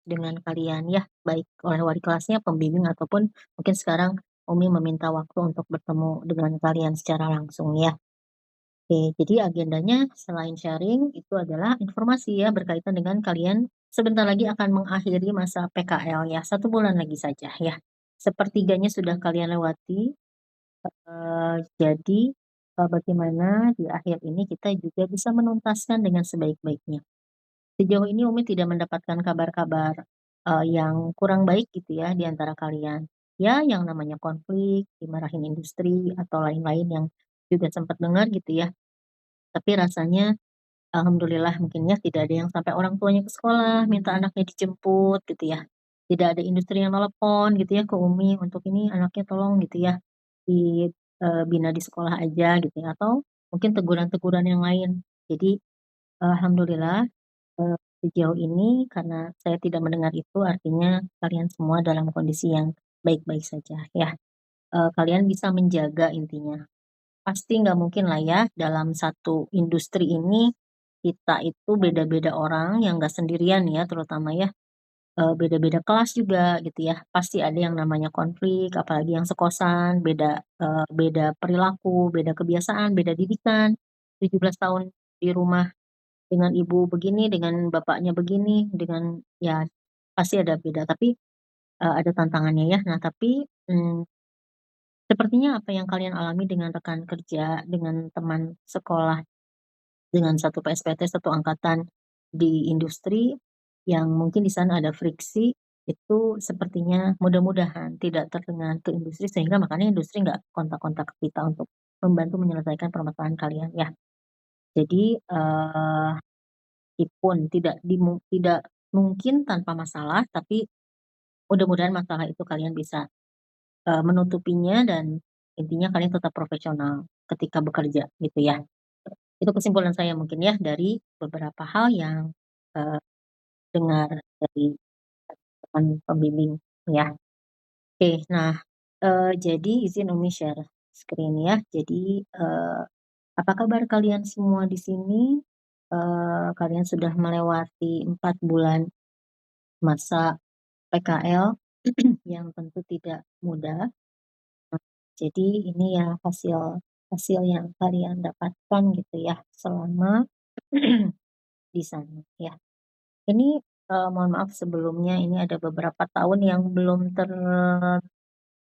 dengan kalian ya, baik oleh wali kelasnya, pembimbing, ataupun mungkin sekarang Umi meminta waktu untuk bertemu dengan kalian secara langsung ya. Oke, jadi agendanya selain sharing itu adalah informasi ya berkaitan dengan kalian sebentar lagi akan mengakhiri masa PKL ya, 1 bulan lagi saja ya. Sepertiganya sudah kalian lewati, jadi, bagaimana di akhir ini kita juga bisa menuntaskan dengan sebaik-baiknya. Sejauh ini Umi tidak mendapatkan kabar-kabar, yang kurang baik gitu ya di antara kalian. Ya yang namanya konflik, dimarahin industri, atau lain-lain yang juga sempat dengar gitu ya. Tapi rasanya alhamdulillah mungkin ya tidak ada yang sampai orang tuanya ke sekolah, minta anaknya dijemput gitu ya. Tidak ada industri yang nelepon gitu ya ke Umi untuk, "Ini anaknya tolong," gitu ya, bina di sekolah aja gitu ya, atau mungkin teguran-teguran yang lain. Jadi alhamdulillah, sejauh ini karena saya tidak mendengar itu artinya kalian semua dalam kondisi yang baik-baik saja ya. Kalian bisa menjaga intinya. Pasti nggak mungkin lah ya dalam satu industri ini, kita itu beda-beda orang yang nggak sendirian ya terutama ya, beda-beda kelas juga gitu ya. Pasti ada yang namanya konflik, apalagi yang sekosan, beda perilaku, beda kebiasaan, beda didikan. 17 tahun di rumah dengan ibu begini, dengan bapaknya begini, dengan ya pasti ada beda, tapi, ada tantangannya ya. Nah tapi, sepertinya apa yang kalian alami dengan rekan kerja, dengan teman sekolah, dengan satu PSPT, satu angkatan di industri, yang mungkin di sana ada friksi, itu sepertinya mudah-mudahan tidak terdengar ke industri sehingga makanya industri nggak kontak-kontak ke kita untuk membantu menyelesaikan permasalahan kalian ya. Jadi, meskipun tidak mungkin tanpa masalah, tapi mudah-mudahan masalah itu kalian bisa, menutupinya dan intinya kalian tetap profesional ketika bekerja gitu ya. Itu kesimpulan saya mungkin ya dari beberapa hal yang, eee, dengar dari teman pembimbing ya. Oke, nah, jadi izin Umi share screen ya. Jadi, apa kabar kalian semua di sini? Kalian sudah melewati 4 bulan masa PKL yang tentu tidak mudah. Jadi ini ya hasil hasil yang kalian dapatkan gitu ya selama di sana ya. Ini, mohon maaf sebelumnya ini ada beberapa tahun yang belum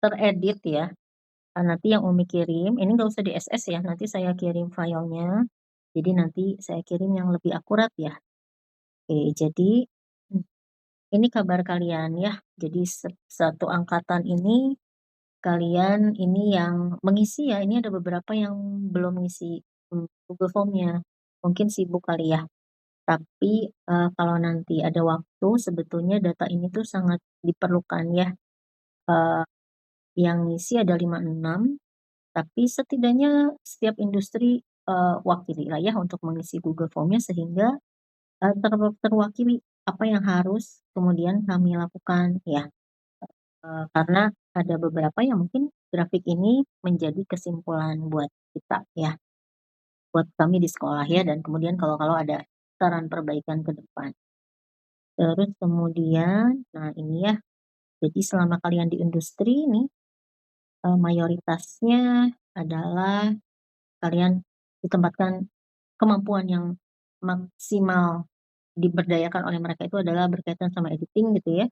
teredit ya, nanti yang Umi kirim ini nggak usah di-SS ya, nanti saya kirim filenya, jadi nanti saya kirim yang lebih akurat ya. Oke, jadi, mmm, ini kabar kalian ya, jadi satu angkatan ini kalian ini yang mengisi ya, ini ada beberapa yang belum ngisi, Google Form-nya, mungkin sibuk kali ya. Tapi, kalau nanti ada waktu sebetulnya data ini tuh sangat diperlukan ya, eee, yang ngisi ada 5 6 tapi setidaknya setiap industri, wakililah ya untuk mengisi Google Form-nya sehingga, terwakili apa yang harus kemudian kami lakukan ya, karena ada beberapa yang mungkin grafik ini menjadi kesimpulan buat kita ya, buat kami di sekolah ya dan kemudian kalau ada saran perbaikan ke depan. Terus kemudian, nah ini ya, jadi selama kalian di industri nih, mayoritasnya adalah kalian ditempatkan kemampuan yang maksimal diberdayakan oleh mereka itu adalah berkaitan sama editing gitu ya,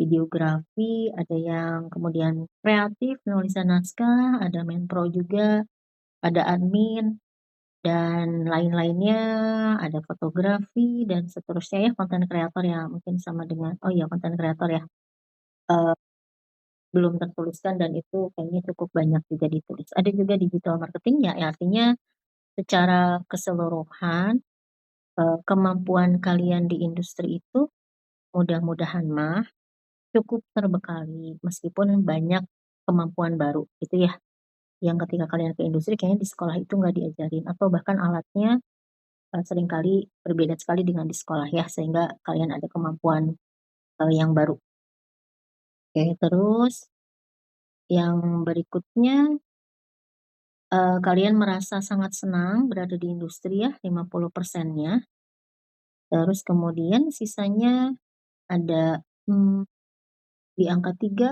videografi, ada yang kemudian kreatif, penulisan naskah, ada menpro juga, ada admin, dan lain-lainnya, ada fotografi dan seterusnya ya, konten kreator ya mungkin sama dengan oh iya konten kreator ya, eee, belum tertuliskan dan itu kayaknya cukup banyak juga ditulis. Ada juga digital marketing ya, artinya secara keseluruhan, kemampuan kalian di industri itu mudah-mudahan mah cukup terbekali meskipun banyak kemampuan baru gitu ya, yang ketika kalian ke industri kayaknya di sekolah itu nggak diajarin atau bahkan alatnya, seringkali berbeda sekali dengan di sekolah ya, sehingga kalian ada kemampuan, yang baru. Oke, terus yang berikutnya, kalian merasa sangat senang berada di industri ya, 50%-nya, terus kemudian sisanya ada, mmm, di angka 3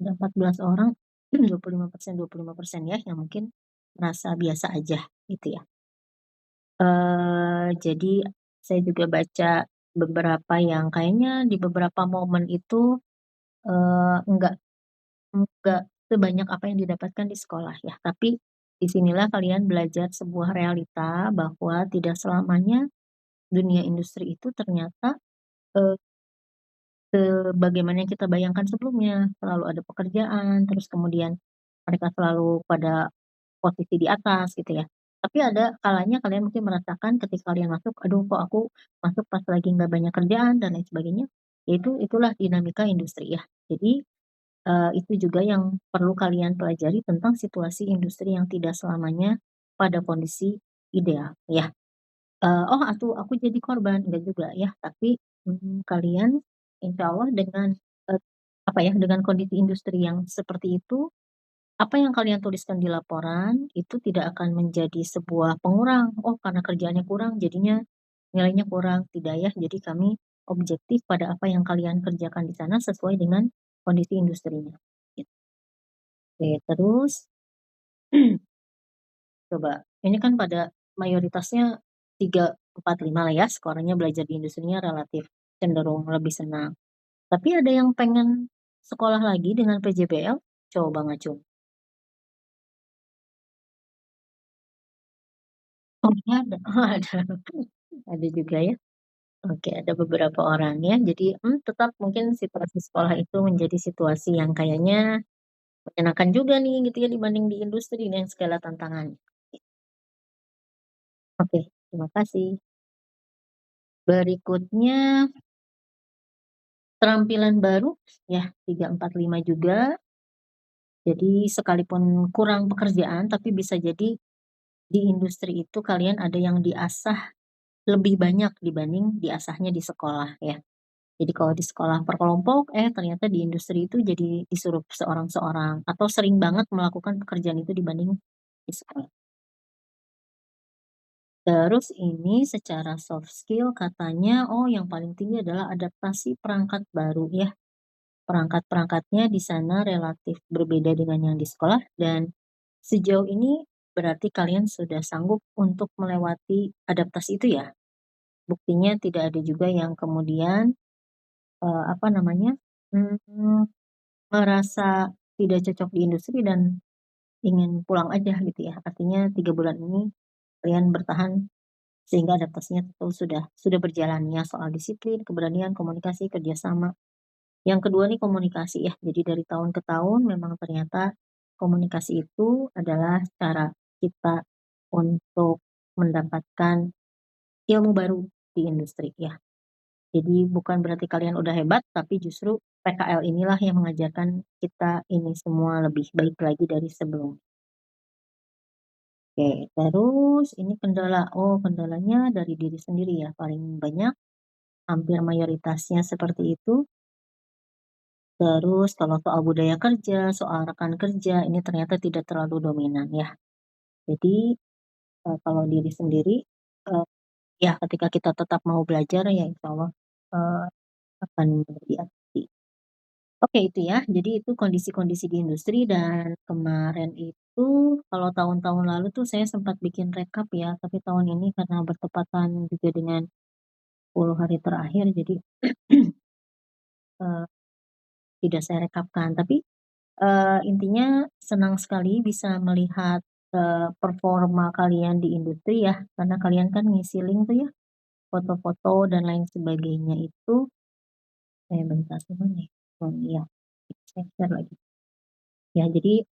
ada 14 orang, 25% ya, yang mungkin merasa biasa aja gitu ya. Jadi saya juga baca beberapa yang kayaknya di beberapa momen itu, enggak sebanyak apa yang didapatkan di sekolah ya, tapi di sinilah kalian belajar sebuah realita bahwa tidak selamanya dunia industri itu ternyata, eee, sebagaimana yang kita bayangkan sebelumnya. Selalu ada pekerjaan, terus kemudian mereka selalu pada posisi di atas gitu ya. Tapi ada kalanya kalian mungkin merasakan ketika kalian masuk, "Aduh kok aku masuk pas lagi nggak banyak kerjaan," dan lain sebagainya. Itulah dinamika industri ya. Jadi, itu juga yang perlu kalian pelajari tentang situasi industri yang tidak selamanya pada kondisi ideal ya. "Oh aku jadi korban," enggak juga ya, tapi, kalian insya Allah dengan, eee, apa ya, dengan kondisi industri yang seperti itu, apa yang kalian tuliskan di laporan itu tidak akan menjadi sebuah pengurang, "Oh karena kerjaannya kurang jadinya nilainya kurang." Tidak ya, jadi kami objektif pada apa yang kalian kerjakan di sana sesuai dengan kondisi industrinya, gitu. Oke, terus coba, ini kan pada mayoritasnya 3 4 5 lah ya skornya belajar di industrinya relatif cenderung lebih senang. Tapi ada yang pengen sekolah lagi dengan PJBL? Coba ngacung. Oh iya ada? Oh ada. Ada juga ya? Oke, ada beberapa orang ya. Jadi, tetap mungkin situasi sekolah itu menjadi situasi yang kayaknya menyenangkan juga nih gitu ya dibanding di industri dengan segala tantangannya. Oke, terima kasih. Berikutnya keterampilan baru ya 3 4 5 juga. Jadi sekalipun kurang pekerjaan tapi bisa jadi di industri itu kalian ada yang diasah lebih banyak dibanding diasahnya di sekolah ya. Jadi kalau di sekolah per kelompok, ternyata di industri itu jadi disuruh seorang-seorang atau sering banget melakukan pekerjaan itu dibanding di sekolah. Terus ini secara soft skill katanya, oh yang paling tinggi adalah adaptasi perangkat baru ya. Perangkat-perangkatnya di sana relatif berbeda dengan yang di sekolah dan sejauh ini berarti kalian sudah sanggup untuk melewati adaptasi itu ya? Buktinya tidak ada juga yang kemudian, apa namanya, mmm merasa tidak cocok di industri dan ingin pulang aja gitu ya. Artinya 3 bulan ini kalian bertahan sehingga adaptasinya tentu sudah berjalan ya soal disiplin, keberanian, komunikasi, kerjasama. Yang kedua nih komunikasi ya. Jadi dari tahun ke tahun memang ternyata komunikasi itu adalah cara kita untuk mendapatkan ilmu baru di industri ya. Jadi bukan berarti kalian udah hebat, tapi justru PKL inilah yang mengajarkan kita ini semua lebih baik lagi dari sebelum. Oke, terus ini kendala, oh kendalanya dari diri sendiri ya paling banyak, hampir mayoritasnya seperti itu. Terus kalau soal budaya kerja, soal rekan kerja, ini ternyata tidak terlalu dominan ya. Jadi, kalau diri sendiri, eee, ya ketika kita tetap mau belajar ya insya Allah, eee, akan diatasi. Oke itu ya, jadi itu kondisi-kondisi di industri dan kemarin itu kalau tahun-tahun lalu tuh saya sempat bikin rekap ya, tapi tahun ini karena bertepatan juga dengan 10 hari terakhir jadi, eee, tidak saya rekapkan. Tapi, intinya senang sekali bisa melihat, performa kalian di industri ya, karena kalian kan ngisi link tuh ya, foto-foto dan lain sebagainya itu bentar mana ya? Oh iya, saya share lagi. Ya, jadi,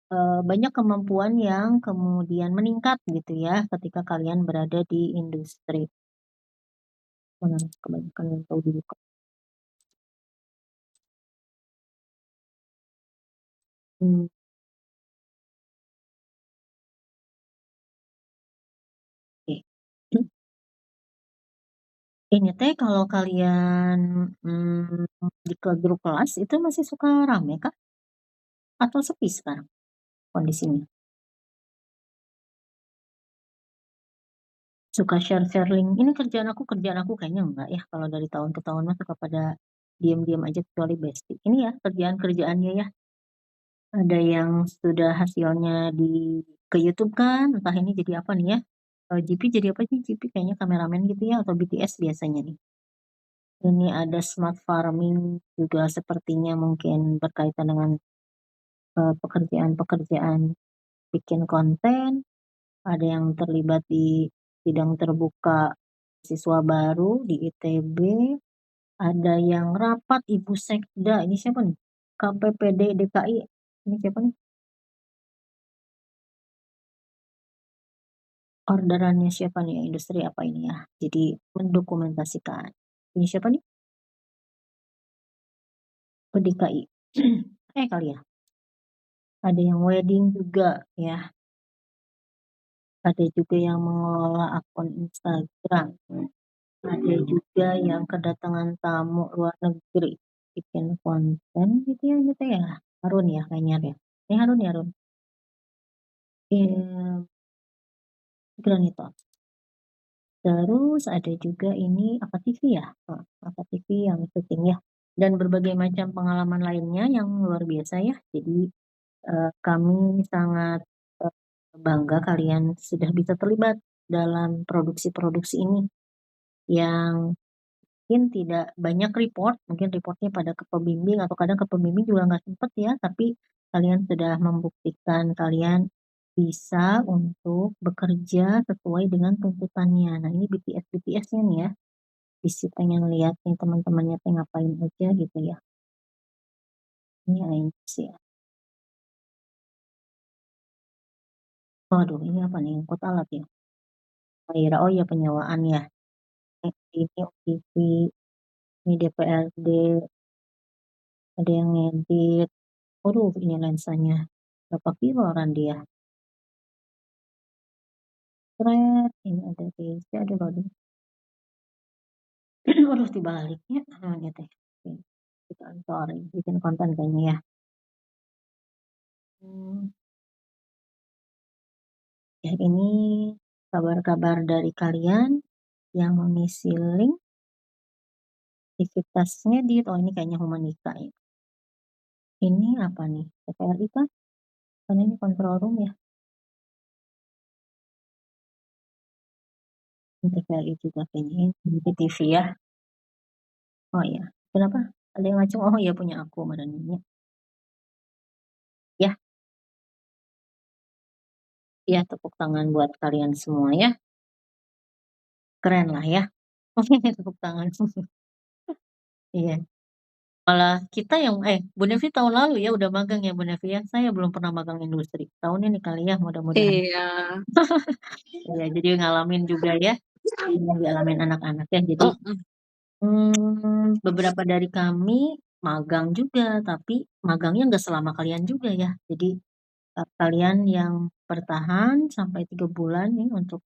banyak kemampuan yang kemudian meningkat gitu ya ketika kalian berada di industri. Mana kebanyakan yang tahu dulu, Kak. Mmm, oke. Ini teh kalau kalian, di grup kelas itu masih suka rame kah? Atau sepi sekarang kondisinya? Suka share-share link, "Ini kerjaan aku," kayaknya enggak ya kalau dari tahun ke tahun mah suka pada diam-diam aja kecuali basic. Ini ya kerjaan-kerjaannya ya, ada yang sudah hasilnya ke YouTube kan, entah ini jadi apa nih ya, GP jadi apa sih? GP kayaknya kameramen gitu ya atau BTS biasanya nih. Ini ada smart farming juga sepertinya mungkin berkaitan dengan, pekerjaan-pekerjaan bikin konten, ada yang terlibat di sidang terbuka siswa baru di ITB, ada yang rapat Ibu Sekda, ini siapa nih? KPPD DKI, ini siapa nih? Orderannya siapa nih? Industri apa ini ya? Jadi mendokumentasikan. Ini siapa nih? Oh DKI. Kali ya? Ada yang wedding juga ya, ada juga yang mengelola akun Instagram, ada juga yang kedatangan tamu luar negeri, bikin konten gitu ya, Harun ya kayaknya deh. Ini Harun ya, Harun? Iya, Granito. Terus ada juga ini apa TV ya? Apa TV yang syuting ya, dan berbagai macam pengalaman lainnya yang luar biasa ya. Jadi, kami sangat, eee, bangga kalian sudah bisa terlibat dalam produksi-produksi ini yang mungkin tidak banyak report, mungkin reportnya pada ke pembimbing atau kadang ke pembimbing juga nggak sempet ya, tapi kalian sudah membuktikan kalian bisa untuk bekerja sesuai dengan tuntutannya. Nah ini BTS-BTS-nya nih ya, isi pengen lihat nih teman-temannya teh ngapain aja gitu ya. Ini aing sih ya. Waduh ini apa nih, input alat ya? Aira, oh iya penyewaan ya. Ini OTV, ini DPRD, ada yang ngedit. Waduh ini lensanya, berapa kiloan dia? Sret, ini ada Reza, ada loading. Waduh dibaliknya, ya teh. Kita sorry, bikin konten kayaknya ya. Hmm, ya ini kabar-kabar dari kalian yang mengisi link aktivitasnya oh ini kayaknya Humanika ya. Ini apa nih? TVRI kah? Karena ini control room ya. Ini TVRI juga kayaknya ini di TV ya. Oh iya, kenapa? Ada yang ngacung? Oh iya punya aku Madaninya. Ya, ya tepuk tangan buat kalian semua ya. Keren lah ya. Tepuk tangan. Iya. Malah kita yang Bu Nevi tahun lalu ya udah magang ya Bu Nevi ya? Saya belum pernah magang industri. Tahun ini kali ya mudah-mudahan. Iya. Iya, jadi ngalamin juga ya, yang dialamin anak-anak ya. Jadi, Mhm. beberapa dari kami magang juga, tapi magangnya nggak selama kalian juga ya. Jadi, kalian yang bertahan sampai 3 bulan nih untuk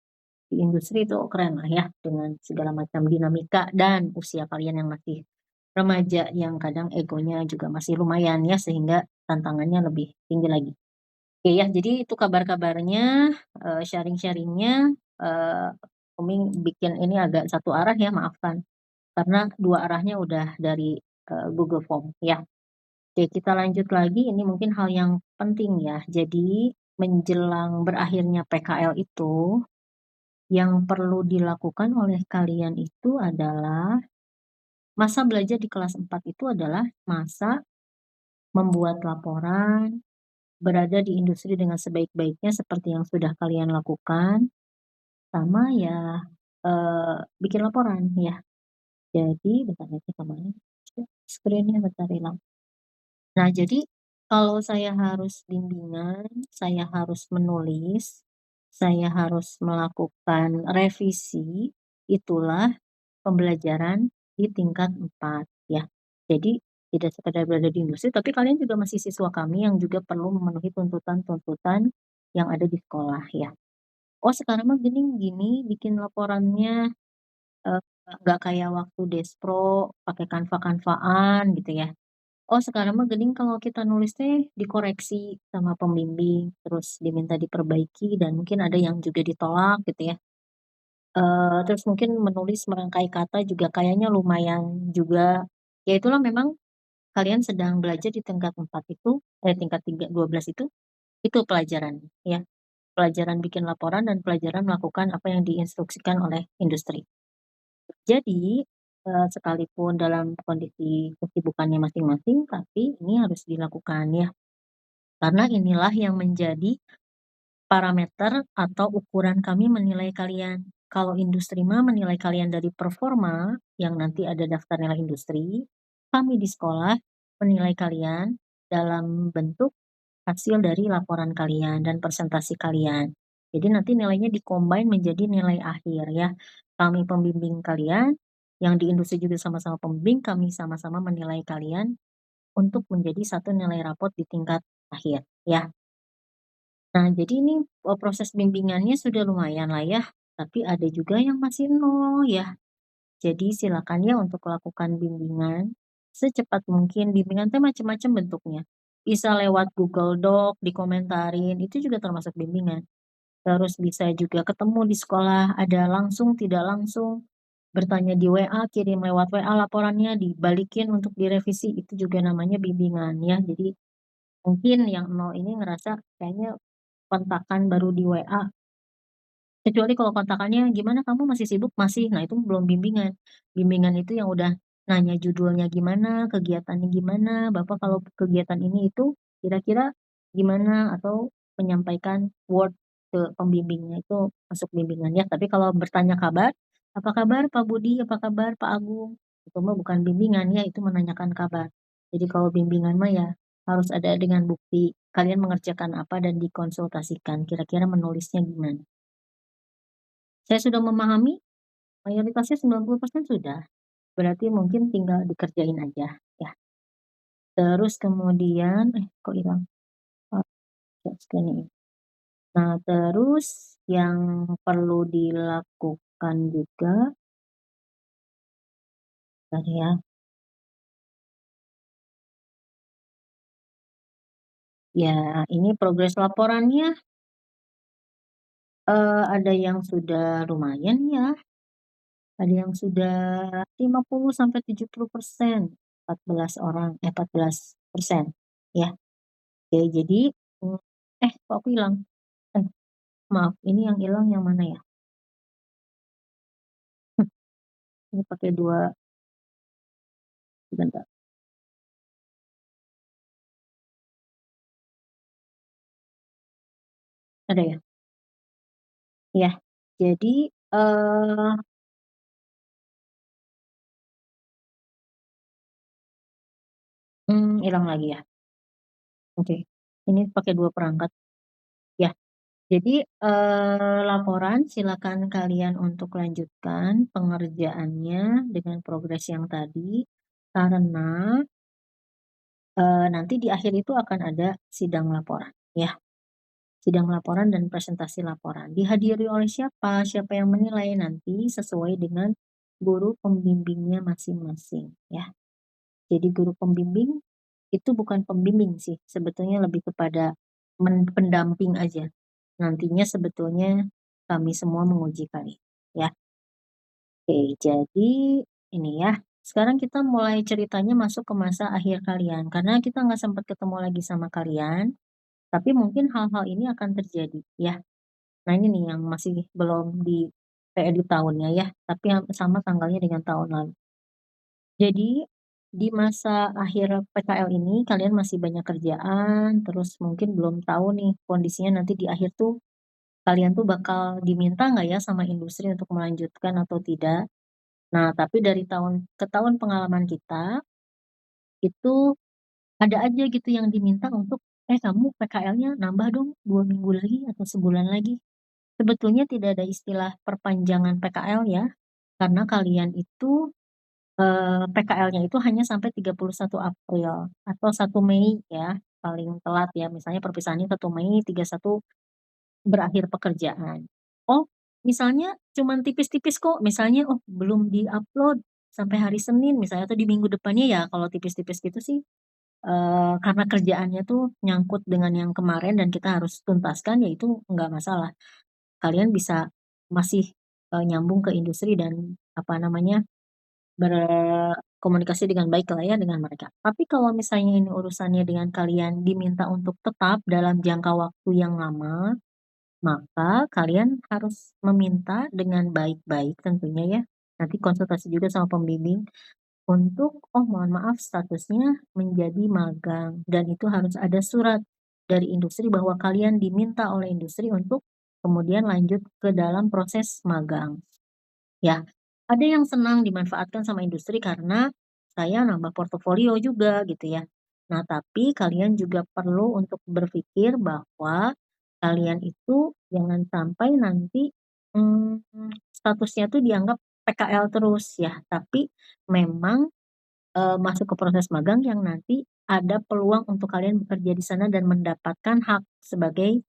di industri itu keren lah ya, dengan segala macam dinamika dan usia kalian yang masih remaja yang kadang egonya juga masih lumayan ya, sehingga tantangannya lebih tinggi lagi. Oke ya, jadi itu kabar-kabarnya, sharing-sharing-nya, eee, Umi bikin ini agak satu arah ya, maafkan. Karena 2 arahnya udah dari, Google Form ya. Oke, kita lanjut lagi, ini mungkin hal yang penting ya. Jadi, menjelang berakhirnya PKL itu, yang perlu dilakukan oleh kalian itu adalah masa belajar di kelas 4 itu adalah masa membuat laporan, berada di industri dengan sebaik-baiknya seperti yang sudah kalian lakukan, sama ya, bikin laporan ya. Jadi bentar nanti kemana screen-nya bentar hilang. Nah jadi, kalau saya harus bimbingan, saya harus menulis, saya harus melakukan revisi, itulah pembelajaran di tingkat 4 ya. Jadi, tidak sekedar berada di industri, tapi kalian juga masih siswa kami yang juga perlu memenuhi tuntutan-tuntutan yang ada di sekolah ya. Oh sekarang mah gini gini bikin laporannya, eee, nggak kayak waktu Despro pakai Canva-Canva-an gitu ya. Oh sekarang mah geuning kalau kita nulis teh dikoreksi sama pembimbing, terus diminta diperbaiki dan mungkin ada yang juga ditolak gitu ya. Terus mungkin menulis merangkai kata juga kayaknya lumayan juga, Ya itulah memang kalian sedang belajar di tingkat 4 itu tingkat 12 itu pelajarannya ya. Pelajaran bikin laporan dan pelajaran melakukan apa yang diinstruksikan oleh industri. Jadi, sekalipun dalam kondisi kesibukannya masing-masing, tapi ini harus dilakukan ya, karena inilah yang menjadi parameter atau ukuran kami menilai kalian. Kalau industri mah menilai kalian dari performa, yang nanti ada daftar nilai industri, kami di sekolah menilai kalian dalam bentuk hasil dari laporan kalian dan presentasi kalian. Jadi nanti nilainya di-combine menjadi nilai akhir ya. Kami pembimbing kalian, yang di industri juga sama-sama pembimbing, kami sama-sama menilai kalian untuk menjadi satu nilai rapot di tingkat akhir ya. Nah jadi ini, proses bimbingannya sudah lumayan lah ya, tapi ada juga yang masih nol ya. Jadi silakan ya untuk melakukan bimbingan secepat mungkin, bimbingan teh macam-macam bentuknya. Bisa lewat Google Doc, dikomentarin, itu juga termasuk bimbingan. Terus bisa juga ketemu di sekolah, ada langsung, tidak langsung, bertanya di WA, kirim lewat WA laporannya, dibalikin untuk direvisi, itu juga namanya bimbingan ya. Jadi mungkin yang nol ini ngerasa kayaknya kontakan baru di WA. Kecuali kalau kontakannya, "Gimana kamu masih sibuk?" "Masih." Nah, itu belum bimbingan. Bimbingan itu yang udah nanya judulnya gimana, kegiatannya gimana, "Bapak kalau kegiatan ini itu kira-kira gimana?" Atau menyampaikan word ke pembimbingnya, itu masuk bimbingan ya. Tapi kalau bertanya kabar, "Apa kabar Pak Budi? Apa kabar Pak Agung?" Itu mah bukan bimbingan ya, itu menanyakan kabar. Jadi kalau bimbingan mah ya harus ada dengan bukti kalian mengerjakan apa dan dikonsultasikan, kira-kira menulisnya gimana. Saya sudah memahami, mayoritasnya 90% sudah, berarti mungkin tinggal dikerjain aja, ya. Terus kemudian kok hilang? Oh, ya scan-nya ini. Nah, terus yang perlu dilakukan juga bentar ya, ya ini progres laporannya, ada yang sudah lumayan ya, ada yang sudah 50 sampai 70%, 14 orang 14%, ya. Oke, jadi, mmm, kok aku hilang? Eh, maaf, ini yang hilang yang mana ya? Ini pakai 2 sebentar, ada ya? Iya. Jadi, hilang lagi ya? Oke. Ini pakai 2 perangkat, ya. Jadi, laporan silakan kalian untuk lanjutkan pengerjaannya dengan progres yang tadi, karena, nanti di akhir itu akan ada sidang laporan, ya. Sidang laporan dan presentasi laporan. Dihadiri oleh siapa? Siapa yang menilai? Nanti sesuai dengan guru pembimbingnya masing-masing, ya. Jadi guru pembimbing itu bukan pembimbing sih, sebetulnya lebih kepada pendamping aja. Nantinya sebetulnya kami semua menguji kalian, ya. Oke, jadi ini ya, sekarang kita mulai ceritanya masuk ke masa akhir kalian, karena kita nggak sempat ketemu lagi sama kalian, tapi mungkin hal-hal ini akan terjadi, ya. Nah ini nih yang masih belum kayak di tahunnya ya, tapi yang sama tanggalnya dengan tahun lalu. Jadi, di masa akhir PKL ini kalian masih banyak kerjaan, terus mungkin belum tahu nih kondisinya nanti di akhir tuh, kalian tuh bakal diminta nggak ya sama industri untuk melanjutkan atau tidak. Nah, tapi dari tahun ke tahun pengalaman kita, itu ada aja gitu yang diminta untuk, kamu PKL-nya nambah dong 2 minggu lagi atau sebulan lagi." Sebetulnya tidak ada istilah perpanjangan PKL ya, karena kalian itu, PKL-nya itu hanya sampai 31 April atau 1 Mei ya, paling telat ya, misalnya perpisahannya 1 Mei, 31 berakhir pekerjaan. Oh, misalnya cuman tipis-tipis kok, misalnya, oh belum di-upload sampai hari Senin misalnya atau di minggu depannya ya kalau tipis-tipis gitu sih, karena kerjaannya tuh nyangkut dengan yang kemarin dan kita harus tuntaskan, ya itu nggak masalah. Kalian bisa masih, nyambung ke industri dan apa namanya, berkomunikasi dengan baik lah ya dengan mereka. Tapi kalau misalnya ini urusannya dengan kalian diminta untuk tetap dalam jangka waktu yang lama, maka kalian harus meminta dengan baik-baik tentunya ya. Nanti konsultasi juga sama pembimbing untuk, "Oh mohon maaf statusnya menjadi magang," dan itu harus ada surat dari industri bahwa kalian diminta oleh industri untuk kemudian lanjut ke dalam proses magang. Ya, ada yang senang dimanfaatkan sama industri karena saya nambah portofolio juga gitu ya. Nah, tapi kalian juga perlu untuk berpikir bahwa kalian itu jangan sampai nanti, statusnya tuh dianggap PKL terus ya, tapi memang, masuk ke proses magang yang nanti ada peluang untuk kalian bekerja di sana dan mendapatkan hak sebagai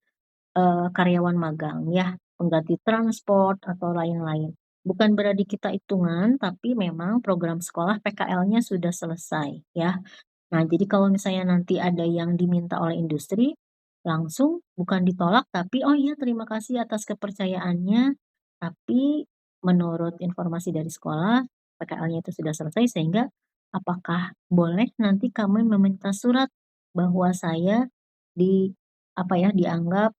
karyawan magang ya, pengganti transport atau lain-lain. Bukan berarti kita hitungan, tapi memang program sekolah PKL-nya sudah selesai ya. Nah, jadi kalau misalnya nanti ada yang diminta oleh industri, langsung bukan ditolak tapi, "Oh iya terima kasih atas kepercayaannya, tapi menurut informasi dari sekolah PKL-nya itu sudah selesai sehingga apakah boleh nanti kami meminta surat bahwa saya di apa ya, dianggap,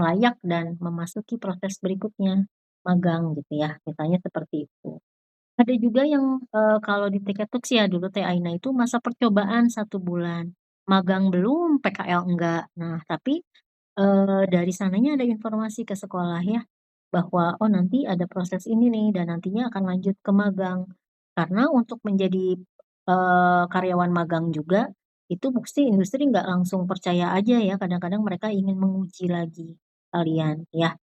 layak dan memasuki proses berikutnya, magang," gitu ya, misalnya seperti itu. Ada juga yang, kalau di Tiketux ya dulu teh Aina itu masa percobaan 1 bulan, magang belum, PKL enggak. Nah tapi, dari sananya ada informasi ke sekolah ya, bahwa, "Oh nanti ada proses ini nih dan nantinya akan lanjut ke magang." Karena untuk menjadi, karyawan magang juga, itu pasti industri nggak langsung percaya aja ya, kadang-kadang mereka ingin menguji lagi kalian ya.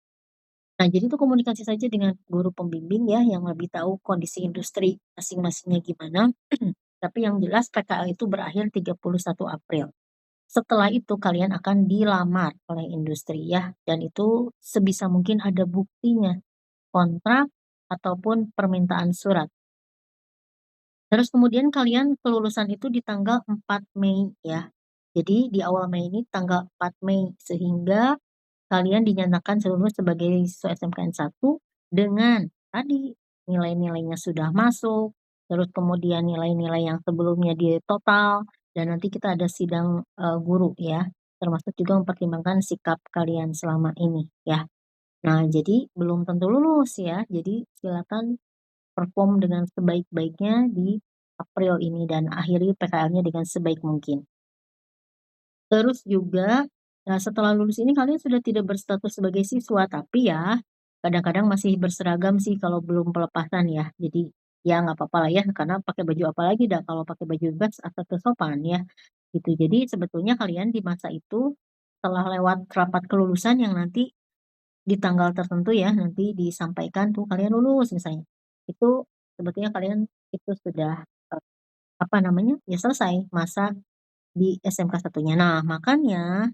Nah, jadi itu komunikasi saja dengan guru pembimbing ya, yang lebih tahu kondisi industri masing-masingnya gimana. Tapi yang jelas PKL itu berakhir 31 April. Setelah itu kalian akan dilamar oleh industri ya, dan itu sebisa mungkin ada buktinya, kontrak ataupun permintaan surat. Terus kemudian kalian kelulusan itu di tanggal 4 Mei ya. Jadi di awal Mei ini tanggal 4 Mei, sehingga kalian dinyatakan lulus sebagai siswa SMKN 1 dengan tadi, nilai-nilainya sudah masuk, terus kemudian nilai-nilai yang sebelumnya total dan nanti kita ada sidang, guru ya, termasuk juga mempertimbangkan sikap kalian selama ini ya. Nah, jadi belum tentu lulus ya, jadi silakan perform dengan sebaik-baiknya di April ini dan akhiri PKL-nya dengan sebaik mungkin. Terus juga, nah setelah lulus ini kalian sudah tidak berstatus sebagai siswa, tapi ya kadang-kadang masih berseragam sih kalau belum pelepasan ya. Jadi ya nggak apa-apa lah ya, karena pakai baju apa lagi dah kalau pakai baju bebas atau sopan ya, gitu. Jadi sebetulnya kalian di masa itu setelah lewat rapat kelulusan yang nanti di tanggal tertentu ya, nanti disampaikan tuh kalian lulus misalnya. Itu sebetulnya kalian itu sudah, apa namanya, ya selesai masa di SMK 1-nya. Nah makanya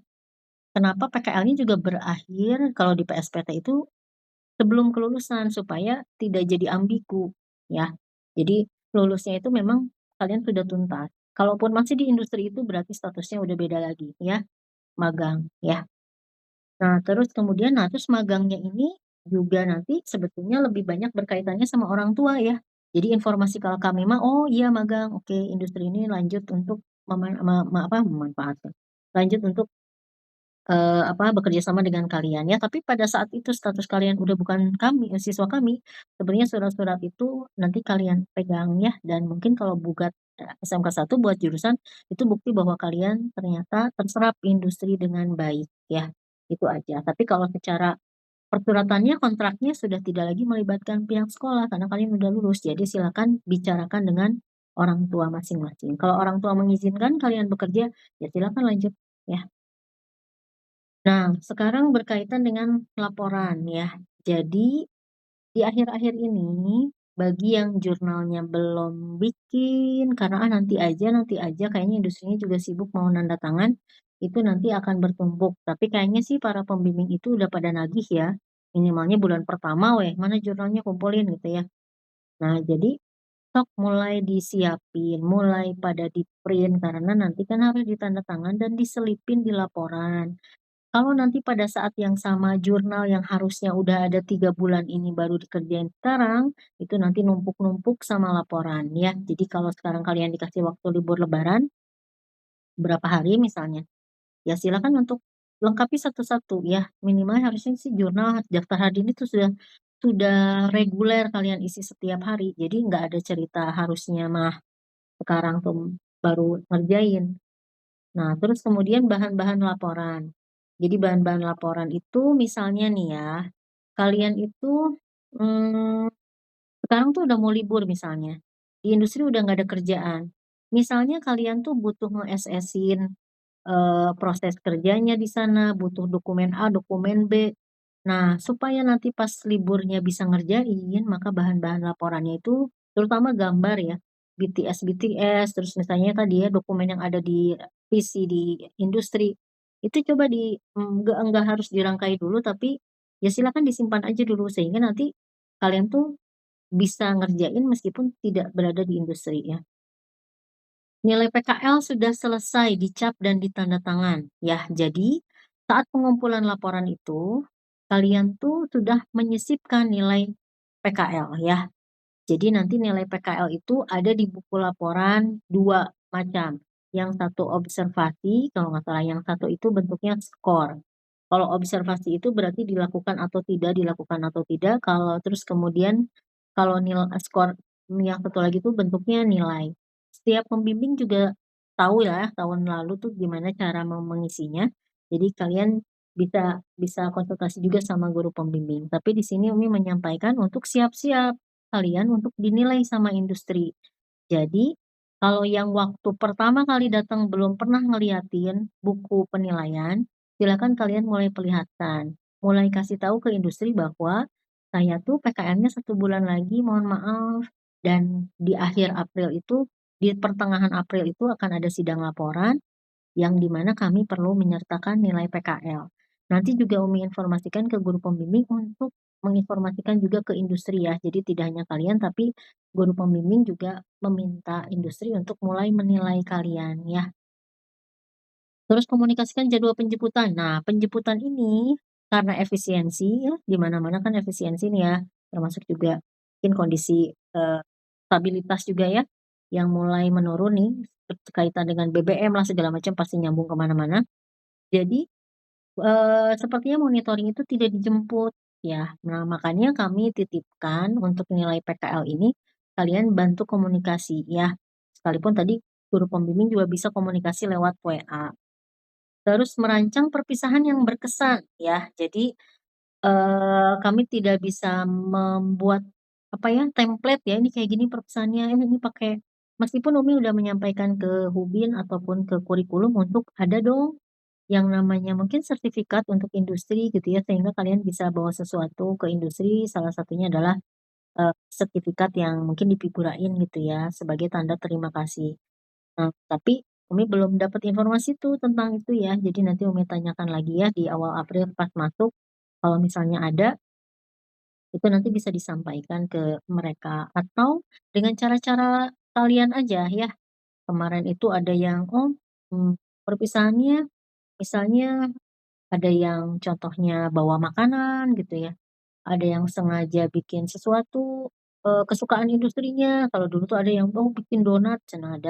kenapa PKL-nya juga berakhir kalau di PSPT itu sebelum kelulusan, supaya tidak jadi ambigu, ya. Jadi lulusnya itu memang kalian sudah tuntas. Kalaupun masih di industri itu berarti statusnya udah beda lagi ya, magang, ya. Nah terus kemudian nah terus magangnya ini juga nanti sebetulnya lebih banyak berkaitannya sama orang tua ya. Jadi informasi kalau kami mah, "Oh iya magang, oke industri ini lanjut untuk memanfaatkan, lanjut untuk bekerja sama dengan kalian ya, tapi pada saat itu status kalian udah bukan kami, siswa kami, sebenarnya surat-surat itu nanti kalian pegang ya, dan mungkin kalau gugat, SMK 1 buat jurusan, itu bukti bahwa kalian ternyata terserap industri dengan baik ya, itu aja. Tapi kalau secara perturatannya, kontraknya sudah tidak lagi melibatkan pihak sekolah karena kalian udah lulus, jadi silakan bicarakan dengan orang tua masing-masing. Kalau orang tua mengizinkan kalian bekerja, ya silakan lanjut, ya. Nah, sekarang berkaitan dengan laporan ya. Jadi, di akhir-akhir ini, bagi yang jurnalnya belum bikin, karena, nanti aja, kayaknya industrinya juga sibuk mau nanda tangan, itu nanti akan bertumpuk. Tapi kayaknya sih para pembimbing itu udah pada nagih ya, minimalnya bulan pertama weh, mana jurnalnya kumpulin gitu ya. Nah, jadi sok mulai disiapin, mulai pada di-print, karena nanti kan harus ditanda tangan dan diselipin di laporan. Kalau nanti pada saat yang sama jurnal yang harusnya udah ada 3 bulan ini baru dikerjain sekarang, itu nanti numpuk-numpuk sama laporan ya. Jadi kalau sekarang kalian dikasih waktu libur lebaran, berapa hari misalnya, ya silakan untuk lengkapi satu-satu ya. Minimal harusnya sih jurnal daftar harian itu sudah reguler kalian isi setiap hari. Jadi nggak ada cerita harusnya mah sekarang tuh baru ngerjain. Nah, terus kemudian bahan-bahan laporan. Jadi bahan-bahan laporan itu misalnya nih ya, kalian itu, mmm, sekarang tuh udah mau libur misalnya, di industri udah nggak ada kerjaan. Misalnya kalian tuh butuh nge-SS-in proses kerjanya di sana, butuh dokumen A, dokumen B. Nah, supaya nanti pas liburnya bisa ngerjain, maka bahan-bahan laporannya itu terutama gambar ya, BTS-BTS, terus misalnya tadi ya dokumen yang ada di PC di industri, itu coba nggak harus dirangkai dulu, tapi ya silakan disimpan aja dulu sehingga nanti kalian tuh bisa ngerjain meskipun tidak berada di industri ya. Nilai PKL sudah selesai dicap dan ditanda tangan. Ya, jadi saat pengumpulan laporan itu, kalian tuh sudah menyisipkan nilai PKL ya. Jadi nanti nilai PKL itu ada di buku laporan 2 macam. Yang satu observasi, kalau nggak salah yang satu itu bentuknya skor. Kalau observasi itu berarti dilakukan atau tidak, kalau terus kemudian kalau skor yang satu lagi itu bentuknya nilai. Setiap pembimbing juga tahu ya tahun lalu tuh gimana cara mengisinya. Jadi kalian bisa bisa konsultasi juga sama guru pembimbing. Tapi di sini Umi menyampaikan untuk siap-siap kalian untuk dinilai sama industri. Jadi, kalau yang waktu pertama kali datang belum pernah ngeliatin buku penilaian, silakan kalian mulai perlihatkan. Mulai kasih tahu ke industri bahwa, "Saya tuh PKL-nya 1 bulan lagi, mohon maaf." Dan di akhir April itu, di pertengahan April itu akan ada sidang laporan yang di mana kami perlu menyertakan nilai PKL. Nanti juga Umi informasikan ke guru pembimbing untuk menginformasikan juga ke industri ya. Jadi tidak hanya kalian tapi guru pembimbing juga meminta industri untuk mulai menilai kalian ya. Terus komunikasikan jadwal penjemputan. Nah, penjemputan ini karena efisiensi ya, di mana-mana kan efisiensi nih ya, termasuk juga mungkin kondisi, stabilitas juga ya, yang mulai menurun nih berkaitan dengan BBM lah segala macam pasti nyambung ke mana-mana. Jadi, sepertinya monitoring itu tidak dijemput ya. Nah, makanya kami titipkan untuk nilai PKL ini kalian bantu komunikasi ya. Sekalipun tadi guru pembimbing juga bisa komunikasi lewat WA. Terus merancang perpisahan yang berkesan ya. Jadi, kami tidak bisa membuat, apa ya, template ya, ini kayak gini perpisahannya, ini pakai meskipun Umi udah menyampaikan ke Hubin ataupun ke kurikulum untuk ada dong yang namanya mungkin sertifikat untuk industri gitu ya, sehingga kalian bisa bawa sesuatu ke industri, salah satunya adalah, sertifikat yang mungkin difigurain gitu ya, sebagai tanda terima kasih. Nah, tapi Umi belum dapat informasi tuh tentang itu ya, jadi nanti Umi tanyakan lagi ya di awal April pas masuk, kalau misalnya ada, itu nanti bisa disampaikan ke mereka atau dengan cara-cara kalian aja ya. Kemarin itu ada yang, perpisahannya misalnya ada yang contohnya bawa makanan gitu ya, ada yang sengaja bikin sesuatu, kesukaan industrinya, kalau dulu tuh ada yang, oh bikin donat, cenah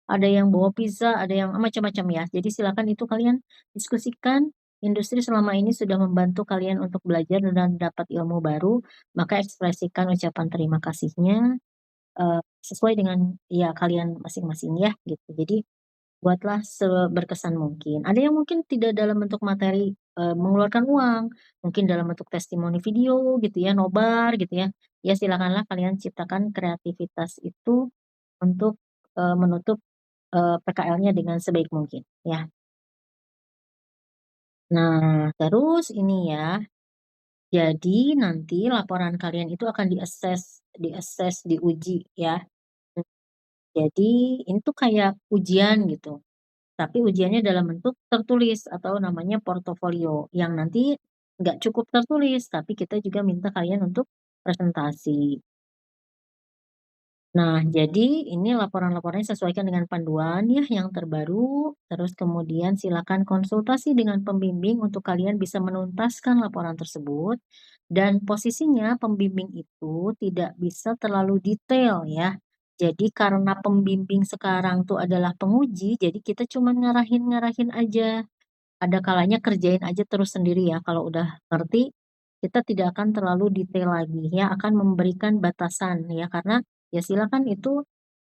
ada yang bawa pizza, ada yang macam-macam ya. Jadi silakan itu kalian diskusikan, industri selama ini sudah membantu kalian untuk belajar dan dapat ilmu baru, maka ekspresikan ucapan terima kasihnya, sesuai dengan ya kalian masing-masing ya gitu. Jadi buatlah seberkesan mungkin. Ada yang mungkin tidak dalam bentuk materi, mengeluarkan uang, mungkin dalam bentuk testimoni video gitu ya, nobar gitu ya. Ya silakanlah kalian ciptakan kreativitas itu untuk, menutup, PKL-nya dengan sebaik mungkin ya. Nah terus ini ya, jadi nanti laporan kalian itu akan diuji ya. Jadi ini tuh kayak ujian gitu. Tapi ujiannya dalam bentuk tertulis atau namanya portofolio, yang nanti nggak cukup tertulis, tapi kita juga minta kalian untuk presentasi. Nah, jadi ini laporan-laporannya sesuaikan dengan panduan ya yang terbaru, terus kemudian silakan konsultasi dengan pembimbing untuk kalian bisa menuntaskan laporan tersebut. Dan posisinya pembimbing itu tidak bisa terlalu detail ya. Jadi karena pembimbing sekarang tuh adalah penguji, jadi kita cuma ngarahin-ngarahin aja. Ada kalanya kerjain aja terus sendiri ya, kalau udah ngerti, kita tidak akan terlalu detail lagi ya, akan memberikan batasan ya, karena ya silakan itu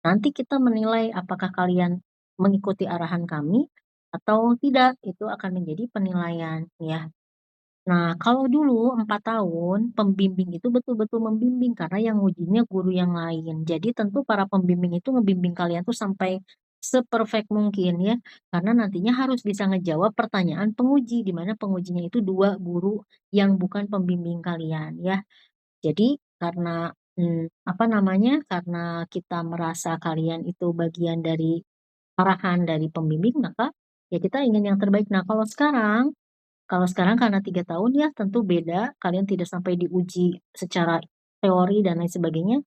nanti kita menilai apakah kalian mengikuti arahan kami atau tidak, itu akan menjadi penilaian ya. Nah, kalau dulu 4 tahun, pembimbing itu betul-betul membimbing karena yang ngujinya guru yang lain. Jadi tentu para pembimbing itu ngebimbing kalian tuh sampai seperfect mungkin ya, karena nantinya harus bisa ngejawab pertanyaan penguji, di mana pengujinya itu 2 guru yang bukan pembimbing kalian ya. Jadi karena, apa namanya, karena kita merasa kalian itu bagian dari arahan dari pembimbing, maka ya kita ingin yang terbaik. Nah, kalau sekarang karena 3 tahun ya tentu beda, kalian tidak sampai diuji secara teori dan lain sebagainya,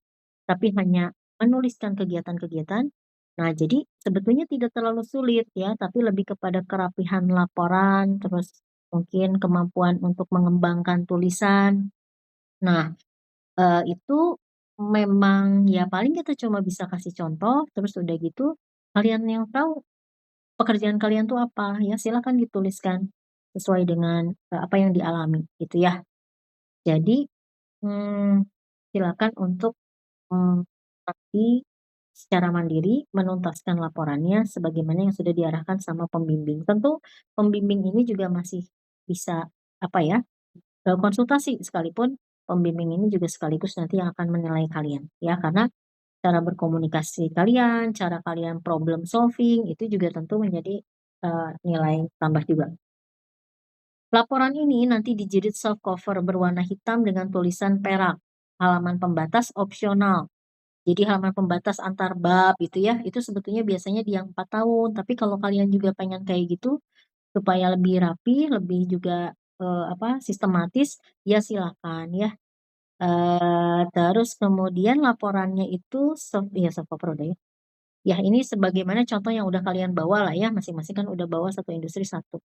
tapi hanya menuliskan kegiatan-kegiatan. Nah, jadi sebetulnya tidak terlalu sulit ya, tapi lebih kepada kerapihan laporan, terus mungkin kemampuan untuk mengembangkan tulisan. Nah, itu memang ya paling kita cuma bisa kasih contoh, terus udah gitu kalian yang tahu pekerjaan kalian tuh apa, ya silakan dituliskan sesuai dengan, apa yang dialami gitu ya. Jadi, mmm, silakan untuk, nanti secara mandiri menuntaskan laporannya sebagaimana yang sudah diarahkan sama pembimbing. Tentu pembimbing ini juga masih bisa, apa ya, konsultasi sekalipun pembimbing ini juga sekaligus nanti yang akan menilai kalian ya, karena cara berkomunikasi kalian, cara kalian problem solving itu juga tentu menjadi, nilai tambah juga. Laporan ini nanti dijilid soft cover berwarna hitam dengan tulisan perak, halaman pembatas opsional. Jadi halaman pembatas antar bab itu ya, itu sebetulnya biasanya di yang 4 tahun, tapi kalau kalian juga pengen kayak gitu, supaya lebih rapi, lebih juga, apa, sistematis, ya silakan ya. Terus kemudian laporannya itu soft cover udah ya. Ya ini sebagaimana contoh yang udah kalian bawa lah ya, masing-masing kan udah bawa satu industri satu.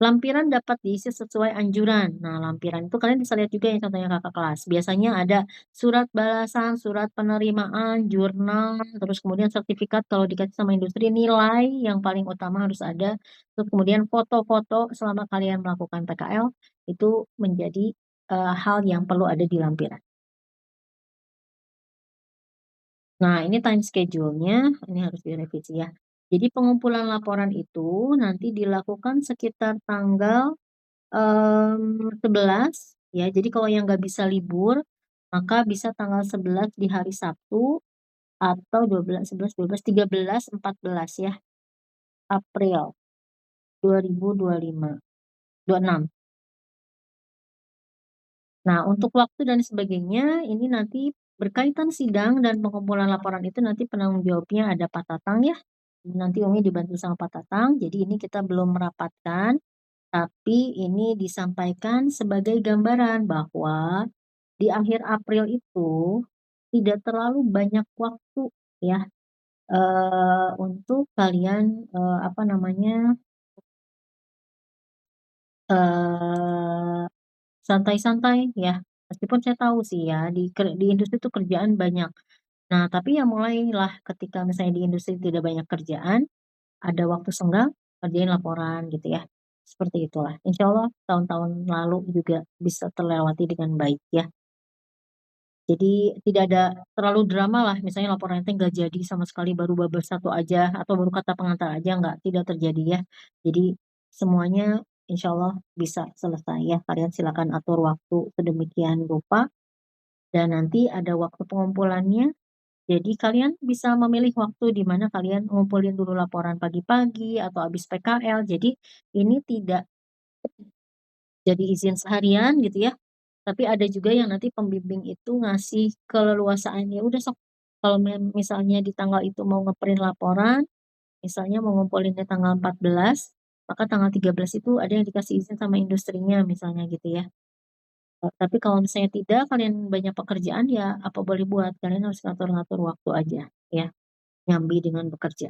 Lampiran dapat diisi sesuai anjuran. Nah, lampiran itu kalian bisa lihat juga yang contohnya Kakak kelas. Biasanya ada surat balasan, surat penerimaan, jurnal, terus kemudian sertifikat kalau dikasih sama industri, nilai yang paling utama harus ada, terus kemudian foto-foto selama kalian melakukan PKL, itu menjadi, hal yang perlu ada di lampiran. Nah, ini time schedule-nya, ini harus direvisi ya. Jadi pengumpulan laporan itu nanti dilakukan sekitar tanggal 11 ya, jadi kalau yang nggak bisa libur, maka bisa tanggal 11 di hari Sabtu atau 12, 11, 12, 13, 14 ya, April 2025, 26. Nah, untuk waktu dan sebagainya, ini nanti berkaitan sidang dan pengumpulan laporan itu nanti penanggung jawabnya ada Pak Tatang ya, nanti Umi dibantu sama Pak Tatang, jadi ini kita belum merapatkan, tapi ini disampaikan sebagai gambaran bahwa di akhir April itu, tidak terlalu banyak waktu ya, untuk kalian, apa namanya, eee, santai-santai ya. Meskipun saya tahu sih ya di industri itu kerjaan banyak. Nah, tapi ya mulailah ketika misalnya di industri tidak banyak kerjaan, ada waktu senggang, kerjain laporan gitu ya. Seperti itulah. Insya Allah tahun-tahun lalu juga bisa terlewati dengan baik ya. Jadi tidak ada terlalu drama lah, misalnya laporan itu nggak jadi sama sekali, baru babak satu aja atau baru kata pengantar aja, nggak, tidak terjadi ya. Jadi semuanya insya Allah bisa selesai ya, kalian silakan atur waktu sedemikian rupa dan nanti ada waktu pengumpulannya, jadi kalian bisa memilih waktu di mana kalian ngumpulin dulu laporan pagi-pagi atau habis PKL, jadi ini tidak jadi izin seharian gitu ya. Tapi ada juga yang nanti pembimbing itu ngasih keleluasaan, ya udah sok kalau misalnya di tanggal itu mau nge-print laporan, misalnya mau ngumpulinnya tanggal 14, maka tanggal 13 itu ada yang dikasih izin sama industrinya misalnya gitu ya. Tapi kalau misalnya tidak, kalian banyak pekerjaan, ya apa boleh buat, kalian harus ngatur-ngatur waktu aja, ya, nyambi dengan bekerja.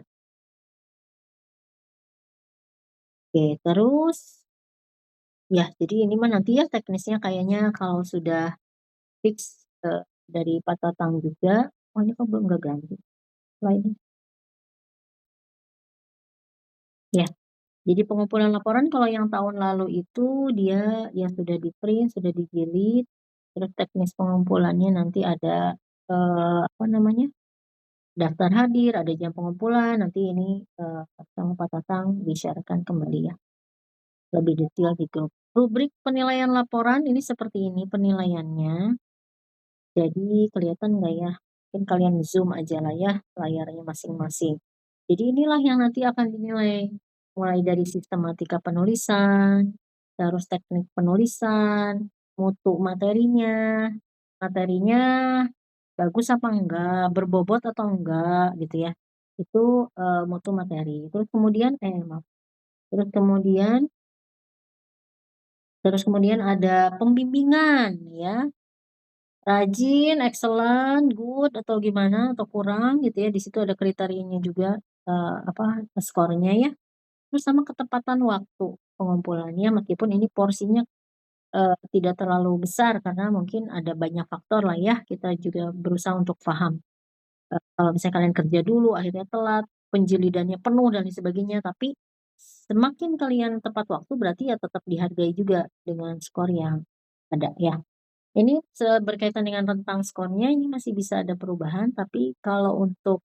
Oke, terus ya jadi ini mah nanti ya teknisnya kayaknya kalau sudah fix, dari Pak Tatang juga. Oh, ini kok belum nggak ganti slide-nya? Ya, jadi pengumpulan laporan kalau yang tahun lalu itu dia ya sudah di-print, sudah dijilid, terus teknis pengumpulannya nanti ada, apa namanya, daftar hadir, ada jam pengumpulan, nanti ini, sama Pak Tatang di-share-kan kembali ya, lebih detail di grup. Rubrik penilaian laporan ini seperti ini penilaiannya. Jadi kelihatan nggak ya? Mungkin kalian zoom aja lah ya layarnya masing-masing. Jadi inilah yang nanti akan dinilai, mulai dari sistematika penulisan, terus teknik penulisan, mutu materinya, materinya bagus apa enggak, berbobot atau enggak gitu ya. Itu, mutu materi. Maaf, terus kemudian ada pembimbingan ya. Rajin, excellent, good, atau gimana, atau kurang gitu ya, di situ ada kriterianya juga, skornya ya. Terus sama ketepatan waktu pengumpulannya meskipun ini porsinya, tidak terlalu besar karena mungkin ada banyak faktor lah ya, kita juga berusaha untuk paham. Kalau misalnya kalian kerja dulu akhirnya telat, penjilidannya penuh dan lain sebagainya, tapi semakin kalian tepat waktu berarti ya tetap dihargai juga dengan skor yang ada ya. Ini berkaitan dengan rentang skornya ini masih bisa ada perubahan, tapi kalau untuk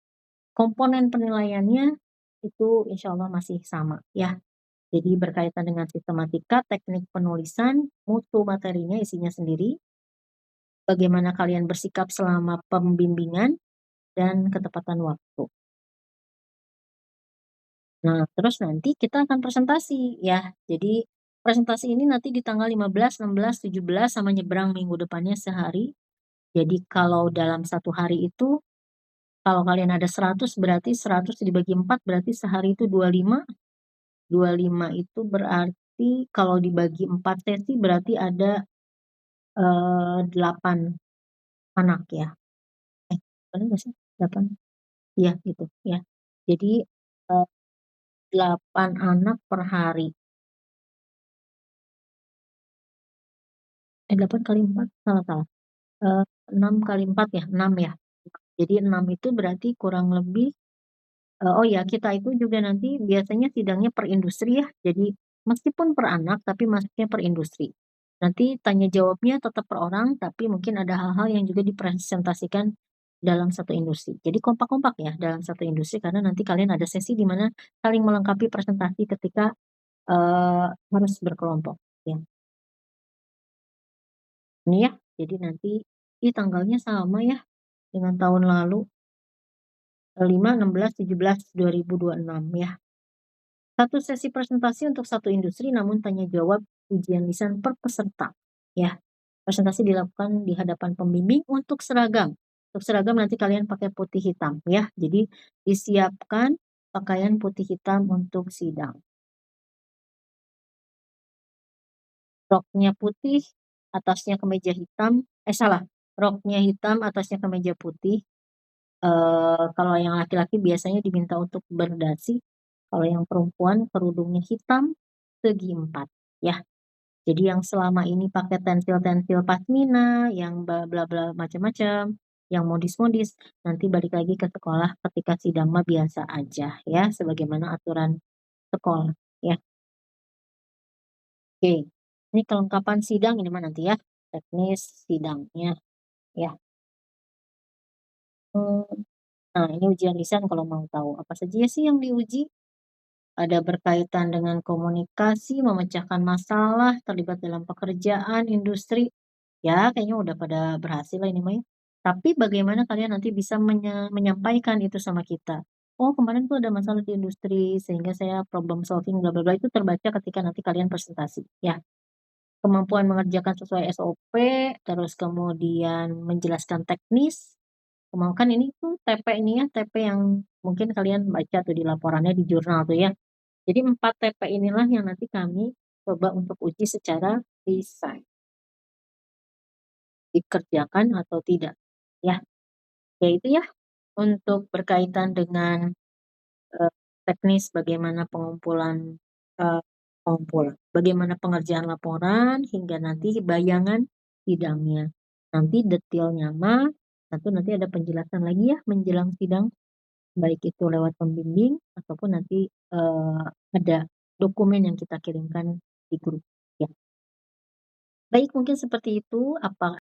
komponen penilaiannya itu insya Allah masih sama ya. Jadi berkaitan dengan sistematika, teknik penulisan, mutu materinya isinya sendiri, bagaimana kalian bersikap selama pembimbingan, dan ketepatan waktu. Nah, terus nanti kita akan presentasi ya. Jadi presentasi ini nanti di tanggal 15, 16, 17 sama nyebrang minggu depannya sehari. Jadi kalau dalam satu hari itu, kalau kalian ada 100 berarti 100 dibagi 4 berarti sehari itu 25. 25 itu berarti kalau dibagi 4 sesi berarti ada, 8 anak ya. Bener nggak sih? 8? Iya gitu ya. Jadi, eee, 8 anak per hari. 8 kali 4 salah salah, eee, 6 kali 4 ya, 6 ya. Jadi 6 itu berarti kurang lebih. Oh ya, kita itu juga nanti biasanya sidangnya per industri ya. Jadi meskipun per anak, tapi masuknya per industri. Nanti tanya jawabnya tetap per orang, tapi mungkin ada hal-hal yang juga dipresentasikan dalam satu industri. Jadi kompak-kompak ya dalam satu industri karena nanti kalian ada sesi di mana saling melengkapi presentasi ketika, harus berkelompok ya. Ini ya, jadi nanti tanggalnya sama ya dengan tahun lalu, 5, 16, 17, 2026 ya. Satu sesi presentasi untuk satu industri, namun tanya jawab ujian lisan per peserta. Ya, presentasi dilakukan di hadapan pembimbing untuk seragam. Untuk seragam nanti kalian pakai putih hitam ya. Jadi disiapkan pakaian putih hitam untuk sidang. Roknya putih, atasnya kemeja hitam. Salah, roknya hitam, atasnya kemeja putih. Kalau yang laki-laki biasanya diminta untuk berdasi. Kalau yang perempuan kerudungnya hitam, segi 4 ya. Jadi yang selama ini pakai tensil-tensil pasmina, yang bla bla bla macam-macam, yang modis-modis, nanti balik lagi ke sekolah ketika sidang mah biasa aja ya, sebagaimana aturan sekolah ya. Oke, ini kelengkapan sidang ini mah nanti ya, teknis sidangnya ya. Nah ini ujian lisan kalau mau tahu apa saja sih yang diuji? Ada berkaitan dengan komunikasi, memecahkan masalah, terlibat dalam pekerjaan, industri. Ya, kayaknya udah pada berhasil lah ini mah ya. Tapi bagaimana kalian nanti bisa menyampaikan itu sama kita. Oh, kemarin tuh ada masalah di industri sehingga saya problem solving bla bla bla itu terbaca ketika nanti kalian presentasi, ya. Kemampuan mengerjakan sesuai SOP, terus kemudian menjelaskan teknis. Kan ini tuh TP ini ya, TP yang mungkin kalian baca tuh di laporannya di jurnal tuh ya. Jadi 4 TP inilah yang nanti kami coba untuk uji secara lisan. dikerjakan atau tidak, ya. Ya itu ya, untuk berkaitan dengan, eee, teknis eee, bagaimana pengerjaan laporan hingga nanti bayangan sidangnya. Nanti detailnya mah, nanti ada penjelasan lagi ya menjelang sidang, baik itu lewat pembimbing ataupun nanti, ada dokumen yang kita kirimkan di grup, ya. Baik mungkin seperti itu, apa